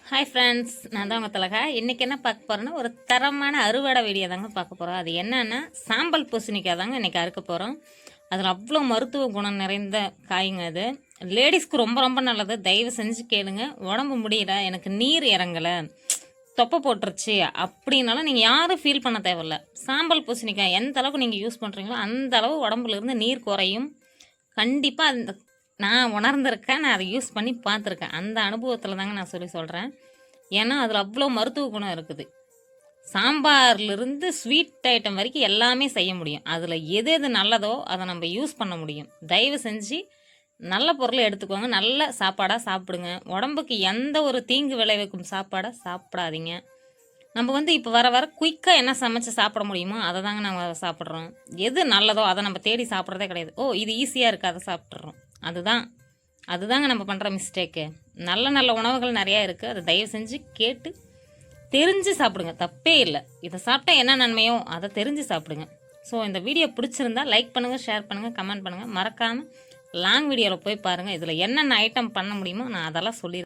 Hi friends, நான் தான் உங்கள் திலகா. இன்றைக்கி என்ன பார்க்க போகிறோன்னா, ஒரு தரமான அறுவடை வீடியோ தாங்க பார்க்க போகிறோம். அது என்னென்னா சாம்பல் பூசணிக்காய் தாங்க இன்றைக்கி அறுக்க போகிறோம். அதில் அவ்வளோ மருத்துவ குணம் நிறைந்த காய்ங்க அது. லேடிஸ்க்கு ரொம்ப ரொம்ப நல்லது. தயவு செஞ்சு கேளுங்க. உடம்பு முடியல, எனக்கு நீர் இறங்கலை, தொப்பை போட்டுருச்சு அப்படின்னாலும் நீங்கள் யாரும் ஃபீல் பண்ண தேவையில்ல. சாம்பல் பூசணிக்காய் எந்த அளவுக்கு நீங்கள் யூஸ் பண்ணுறீங்களோ அந்த அளவு உடம்புலேருந்து நீர் குறையும். கண்டிப்பாக அந்த நான் உணர்ந்திருக்கேன். நான் அதை யூஸ் பண்ணி பார்த்துருக்கேன். அந்த அனுபவத்தில் தாங்க நான் சொல்கிறேன். ஏன்னா அதில் அவ்வளோ மருத்துவ குணம் இருக்குது. சாம்பார்லேருந்து ஸ்வீட் ஐட்டம் வரைக்கும் எல்லாமே செய்ய முடியும். அதில் எது எது நல்லதோ அதை நம்ம யூஸ் பண்ண முடியும். தயவு செஞ்சு நல்ல பொருளை எடுத்துக்கோங்க. நல்ல சாப்பாடாக சாப்பிடுங்க. உடம்புக்கு எந்த ஒரு தீங்கு விளைவிக்கும் சாப்பாடாக சாப்பிடாதீங்க. நம்ம இப்போ வர வர குயிக்காக என்ன சமைச்சு சாப்பிட முடியுமோ அதை தாங்க நம்ம சாப்பிட்றோம். எது நல்லதோ அதை நம்ம தேடி சாப்பிட்றதே கிடையாது. இது ஈஸியாக இருக்குது, அதை சாப்பிட்றோம். அதுதாங்க நம்ம பண்ணுற மிஸ்டேக்கு. நல்ல நல்ல உணவுகள் நிறையா இருக்குது. அதை தயவு செஞ்சு கேட்டு தெரிஞ்சு சாப்பிடுங்க. தப்பே இல்லை. இதை சாப்பிட்டா என்ன நன்மையோ அதை தெரிஞ்சு சாப்பிடுங்க. ஸோ இந்த வீடியோ பிடிச்சிருந்தா லைக் பண்ணுங்கள், ஷேர் பண்ணுங்கள், கமெண்ட் பண்ணுங்கள். மறக்காமல் லாங் வீடியோவில் போய் பாருங்கள். இதில் என்னென்ன ஐட்டம் பண்ண முடியுமோ நான் அதெல்லாம் சொல்லிடுறேன்.